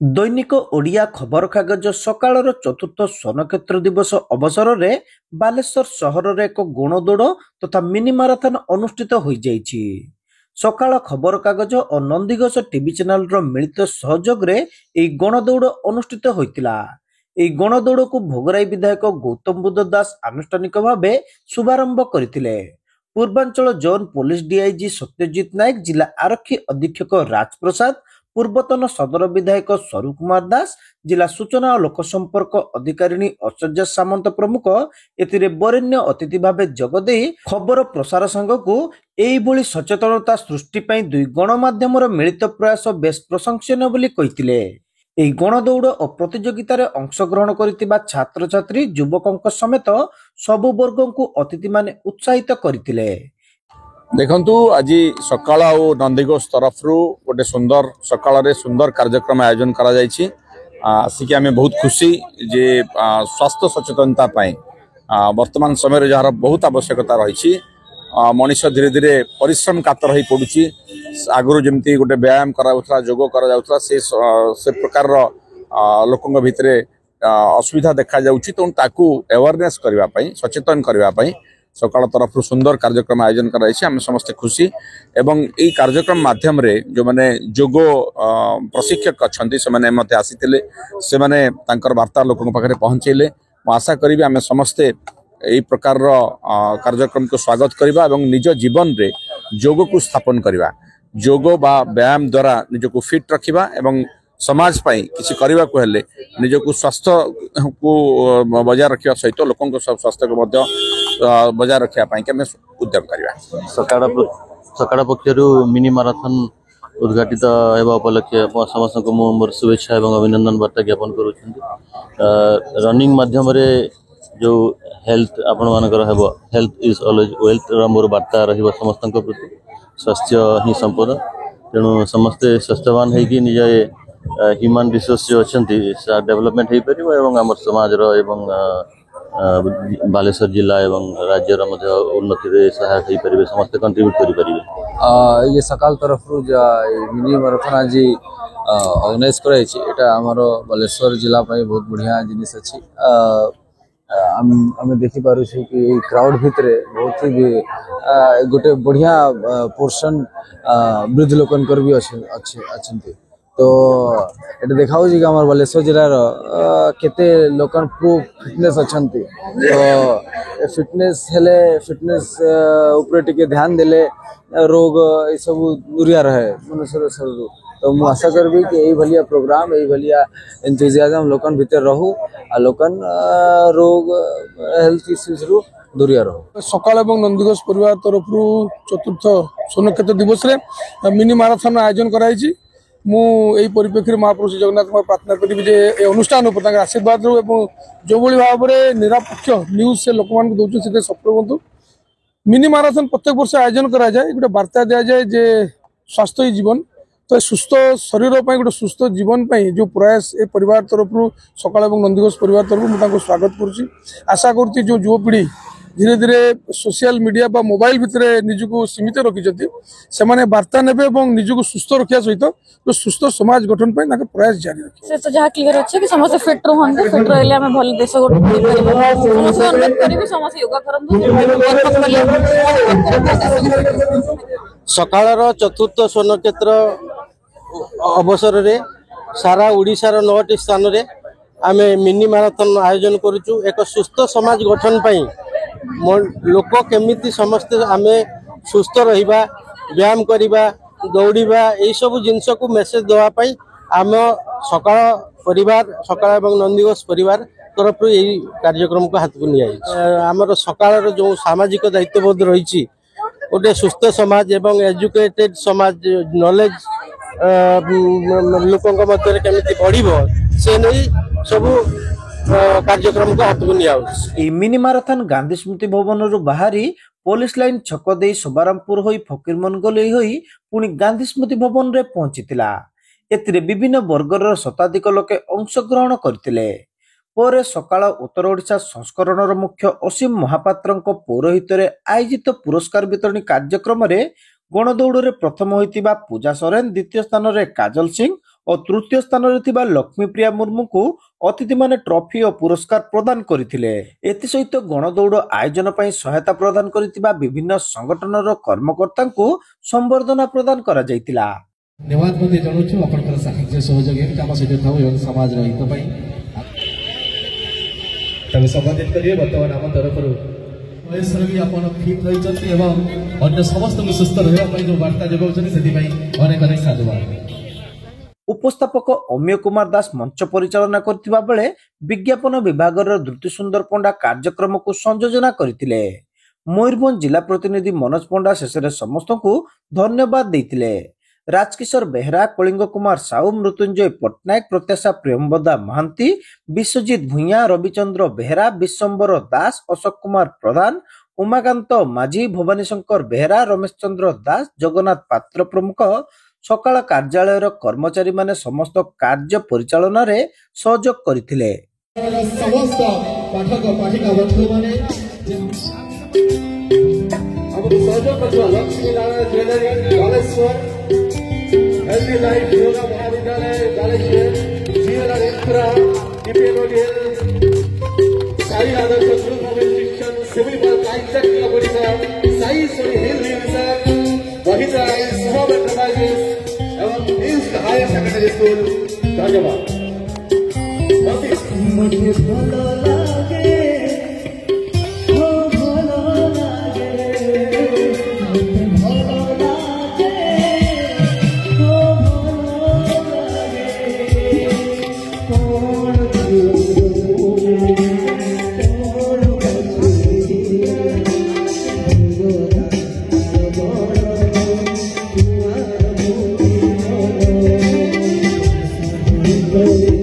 ଦୈନିକ ଓଡ଼ିଆ ଖବରକାଗଜ ସକାଳର ଚତୁର୍ଥ ସ୍ୱର୍ଣ୍ଣକ୍ଷେତ୍ର ଦିବସ ଅବସରରେ ବାଲେଶ୍ୱର ସହରରେ ଏକ ଗଣଦୌଡ଼ ତଥା ମିନି ମାରାଥନ ଅନୁଷ୍ଠିତ ହୋଇଯାଇଛି। ସକାଳ ଖବରକାଗଜ ଓ ନନ୍ଦିଘୋଷ ଟିଭି ଚ୍ୟାନେଲର ମିଳିତ ସହଯୋଗରେ ଏହି ଗଣଦୌଡ଼ ଅନୁଷ୍ଠିତ ହୋଇଥିଲା। ଏହି ଗଣଦୌଡ଼କୁ ଭୋଗରାଇ ବିଧାୟକ ଗୌତମ ବୁଦ୍ଧ ଦାସ ଆନୁଷ୍ଠାନିକ ଭାବେ ଶୁଭାରମ୍ଭ କରିଥିଲେ। ପୂର୍ବାଞ୍ଚଳ zone police DIG Satyajit Nayak, ଜିଲ୍ଲା ଆରକ୍ଷୀ ଅଧୀକ୍ଷକ ରାଜପ୍ରସାଦ, ପୂର୍ବତନ ସଦର ବିଧାୟକ ସ୍ୱରୂପ କୁମାର ଦାସ, ଜିଲ୍ଲା ସୂଚନା ଓ ଲୋକସମ୍ପର୍କ ଅଧିକାରିଣୀ ଐଶ୍ୱର୍ଯ୍ୟା ସାମନ୍ତ ପ୍ରମୁଖ ଏଥିରେ ବରେଣ୍ୟ ଅତିଥି ଭାବେ ଯୋଗଦେଇ ଖବର ପ୍ରସାର ସଂଘକୁ ଏହିଭଳି ସଚେତନତା ସୃଷ୍ଟି ପାଇଁ ଦୁଇ ଗଣମାଧ୍ୟମର ମିଳିତ ପ୍ରୟାସ ବେଶ୍ ପ୍ରଶଂସନୀୟ ବୋଲି କହିଥିଲେ। ଏହି ଗଣଦୌଡ଼ ଓ ପ୍ରତିଯୋଗିତାରେ ଅଂଶଗ୍ରହଣ କରିଥିବା ଛାତ୍ରଛାତ୍ରୀ, ଯୁବକଙ୍କ ସମେତ ସବୁ ବର୍ଗଙ୍କୁ ଅତିଥିମାନେ ଉତ୍ସାହିତ କରିଥିଲେ। देखु आज सकाळ और नंदीघोष तरफ गोटे सुंदर सकाळ सुंदर कार्यक्रम आयोजन करा आसिक आम बहुत खुशी जे स्वास्थ्य सचेतनता वर्तमान समय जार बहुत आवश्यकता रही। मनीष धीरे धीरे परिश्रम कातर हो पड़ुची। आगु जमी गोटे व्यायाम करा जोग करा से प्रकार लोकों भितर असुविधा देखा जाउची, तो ताकू अवेयरनेस करने सचेतन करने सकाळ तरफ सुंदर कार्यक्रम आयोजन कराई। आम समस्ते खुशी एवं यही कार्यक्रम माध्यम रे जो माने जोग प्रशिक्षक अच्छा से आसीथिले, से माने तांकर वार्ता लोकों पाखे पहुंचेले। मु आशा करी आम समस्ते यही प्रकार कार्यक्रम को स्वागत करवा एवं निज जीवन रे जोग को स्थापन करवा। जोग बा व्यायाम द्वारा निज को फिट रखा एवं समाज पाई किसी करने को हेले निज को स्वास्थ्य को बजाय रखा सहित लोकों स्वास्थ्य को बजाय रखा उद्यम करवा। सकाळ पक्षरु मिनी माराथन उद्घाटित होगा उपलक्षे समस्त को मोर शुभेच्छा और अभिनंदन वार्ता ज्ञापन करुछंती। रनिंग माध्यम रे जो हेल्थ आपण मानकर हेबो, हेल्थ इज ऑलवेज वेल्थ मोर वार्ता रहिबो समस्त प्रति। स्वास्थ्य ही संपद, तेणु समस्ते स्वास्थ्यवान होगी निज ह्यूमन रिसोर्स जो अच्छा डेवलपमेंट हो पार और आम समाज बालेश्वर जिला एवं राज्यर उन्नति सहायक हो पारे, समस्ते कंट्रीब्यूट करें। ये सकाल तरफ मिनी माराथन आज ऑर्गेनाइज कराई बालेश्वर जिला बहुत बढ़िया जिनिस अच्छी। आम देखी पारे कि क्राउड भितर बहुत ही गोटे बढ़िया पोर्शन वृद्ध लोकंकर भी अच्छे। तो ये देखा कि आम बालेश्वर जिलार केते लोकन प्रूफ फिटनेस अच्छा। तो फिटनेस हेले फिटनेस ऊपर टिके ध्यान देले रोग ये सब दूरिया रहे मनुष्य शरीर। तो मुझे आशा करबी कि यही भलिया प्रोग्राम यही भलिया एंथुजियाज्म लोकन भीतर रहू आ लोकन रोग हेल्थ इश्यूज रु दूरिया रहू। सकाळ एवं नंदीघोष परिवार तरफ चतुर्थ स्वर्णक्षेत्र दिवस रे मिनी माराथन आयोजन कराई। मुझे परिप्रेक्षी महाप्रभु श्री जगन्नाथ प्रार्थना करी जे अनुष्ठान आशीर्वाद जो भाव में निरपेक्ष न्यूज से लोक मान दौर सफल हूँ। मिनी माराथन प्रत्येक वर्ष आयोजन कराए, गोटे वार्ता दि जाए जे स्वास्थ्य ही जीवन। तो सुस्थ शरीर गोटे सुस्थ जीवन जो प्रयास ए परिवार तरफ सकाळ और नंदीघोष परिवार तरफ मुझे स्वागत करुच्ची। आशा करुच्ची जो युवपीढ़ी धीरे धीरे सोशल मीडिया बा मोबाइल भितर निजको सीमित रखिंट से वार्ता ने निजको सुस्थ रखा सहित जो सुस्थ समाज गठन प्रयास जारी रखे। तो जहाँ क्लियर अच्छे कि समस्त फिट रुहंतु, फिट रहिले आमे भल देश सकाळर चतुर्थ स्वर्णक्षेत्र अवसर रे सारा ओडिशार 9टी स्थान रे आमे मिनी माराथन आयोजन करूचु। एक सुस्थ समाज गठन पई लोक केमिति समस्त आमे सुस्थ रहिबा, व्यायाम करिबा, दौड़िबा यही सब जिनस को मेसेज देवा पई आम सकाळ परिवार सकाळ एवं नंदीघोष परिवार तरफ यही कार्यक्रम को हाथ को निया। आमर सकाळ जो सामाजिक दायित्वबोध रही गोटे सुस्थ समाज एवं एजुकेटेड समाज नॉलेज लोकों मध्य केमिति बढ़िबो से नहीं सब कार्यक्रम को हाथ को निया। मिनी माराथन गांधी स्मृति भवन रु बाहरी पुलिस लाइन छक दे शोभारामपुर होई फकीरमोहन गले होई पुणी गांधी स्मृति भवन रे पहुंचीतिला। एतिरे विभिन्न वर्गर शताधिक लोके अंशग्रहण करथिले। पर सकाळ उत्तर ओडिशा संस्करणर मुख्य असीम महापात्रंक पौरोहित्य रे आयोजित पुरस्कार वितरण कार्यक्रम रे गणदौड़ रे प्रथम होइतिबा पूजा सोरेन, द्वितीय स्थान रे काजल सिंह ଓ ତୃତୀୟ ସ୍ଥାନରେ ଥିବା ଲକ୍ଷ୍ମୀପ୍ରିୟା ମୁର୍ମୁଙ୍କୁ ଅତିଥିମାନେ ଟ୍ରଫି ଓ ପୁରସ୍କାର ପ୍ରଦାନ କରିଥିଲେ। ଏଥିସହିତ ଗଣଦୌଡ଼ ଆୟୋଜନ ପାଇଁ ସହାୟତା ପ୍ରଦାନ କରିଥିବା ବିଭିନ୍ନ ସଂଗଠନର କର୍ମକର୍ତ୍ତାଙ୍କୁ ସମ୍ବର୍ଦ୍ଧନା ପ୍ରଦାନ କରାଯାଇଥିଲା। ଧନ୍ୟବାଦ ମଧ୍ୟ ଜଣାଉଛୁ ଆପଣଙ୍କର ସାହାଯ୍ୟ ସହଯୋଗ ଏମିତି ଆମ ସହିତ ଥାଉ ଏବଂ ସମାଜର ହିତ ପାଇଁ ତାକୁ ସମ୍ବୋଧିତ କରିବେ। ବର୍ତ୍ତମାନ ଆମ ତରଫରୁ ବୟସରେ ବି ଆପଣ ଫିଟ୍ ରହିଛନ୍ତି ଏବଂ ଅନ୍ୟ ସମସ୍ତଙ୍କୁ ସୁସ୍ଥ ରହିବା ପାଇଁ ଯେଉଁ ବାର୍ତ୍ତା ଯୋଗାଉଛନ୍ତି ସେଥିପାଇଁ ଅନେକ ଅନେକ ସାଧୁବାଦ। ଉପସ୍ଥାପକ ଅମିୟ କୁମାର ଦାସ ମଞ୍ଚ ପରିଚାଳନା କରିଥିବା ବେଳେ ବିଜ୍ଞାପନ ବିଭାଗର ଦ୍ରୁତି ସୁନ୍ଦର ପଣ୍ଡା କାର୍ଯ୍ୟକ୍ରମକୁ ସଂଯୋଜନା କରିଥିଲେ। ମୟୂରଭଞ୍ଜ ଜିଲ୍ଲା ପ୍ରତିନିଧି ମନୋଜ ପଣ୍ଡା ଶେଷରେ ସମସ୍ତଙ୍କୁ ଧନ୍ୟବାଦ ଦେଇଥିଲେ। ରାଜକିଶୋର ବେହେରା, କଳିଙ୍ଗ କୁମାର ସାହୁ, ମୃତ୍ୟୁଞ୍ଜୟ ପଟ୍ଟନାୟକ, ପ୍ରତ୍ୟାଶା ପ୍ରେମବଦା ମହାନ୍ତି, ବିଶ୍ୱଜିତ ଭୂୟାଁ, ରବିଚନ୍ଦ୍ର ବେହେରା, ବିଶ୍ୱମ୍ବର ଦାସ, ଅଶୋକ କୁମାର ପ୍ରଧାନ, ଉମାକାନ୍ତ ମାଝୀ, ଭବାନୀ ଶଙ୍କର ବେହେରା, ରମେଶ ଚନ୍ଦ୍ର ଦାସ, ଜଗନ୍ନାଥ ପାତ୍ର ପ୍ରମୁଖ ସକାଳ କାର୍ଯ୍ୟାଳୟର କର୍ମଚାରୀମାନେ ସମସ୍ତ କାର୍ଯ୍ୟ ପରିଚାଳନାରେ ସହଯୋଗ କରିଥିଲେ। ସମସ୍ତ ପାଠକ ପାଠିକା ବନ୍ଧୁମାନେ ଆମକୁ ସହଯୋଗ କରୁଥିବା Lakshmi Narayan jewellery Baleshwar, healthy life yoga Mahavidyalaya Baleshwar, GLR infra, DPNODL, Sai Adarsh group of institution, civil work architect of Odisha, Sai Soni hill research, Bahida Shubham enterprises ଏବଂ ଇଷ୍ଟ ହାୟର ସେକେଣ୍ଡାରୀ ସ୍କୁଲ। ଧନ୍ୟବାଦ। Thank you.